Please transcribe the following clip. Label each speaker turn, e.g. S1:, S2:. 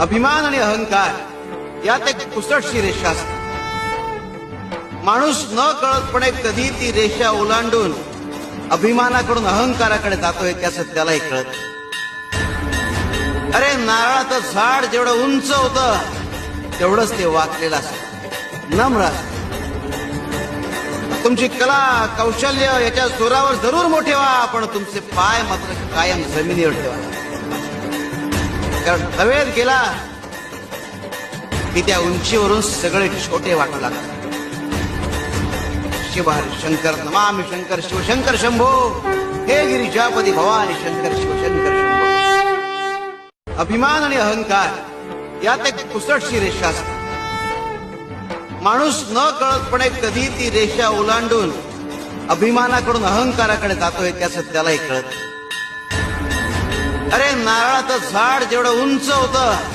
S1: अभिमान आणि अहंकार यात एक पुसटशी रेषा असते. माणूस न कळतपणे कधी ती रेषा ओलांडून अभिमानाकडून अहंकाराकडे जातोय त्याचं त्यालाही कळत. अरे नारळाचं झाड जेवढं उंच होतं तेवढंच ते वाकलेलं असत, नम्र असत. तुमची कला कौशल्य याच्या जोरावर जरूर मोठे व्हा, पण तुमचे पाय मात्र कायम जमिनीवर ठेवा. कारण हवेत गेला की त्या उंचीवरून सगळे छोटे वाटू लागतात. शिव हरी शंकर नमामि शंकर शिवशंकर शंभो, हे गिरिजापदी भवानी शंकर शिवशंकर शंभो. अभिमान आणि अहंकार यात एक पुसटशी रेषा असते. माणूस न कळतपणे कधी ती रेषा ओलांडून अभिमानाकडून अहंकाराकडे जातोय त्याचं त्यालाही कळत. अरे नारळाचं झाड जेवढं उंच होतं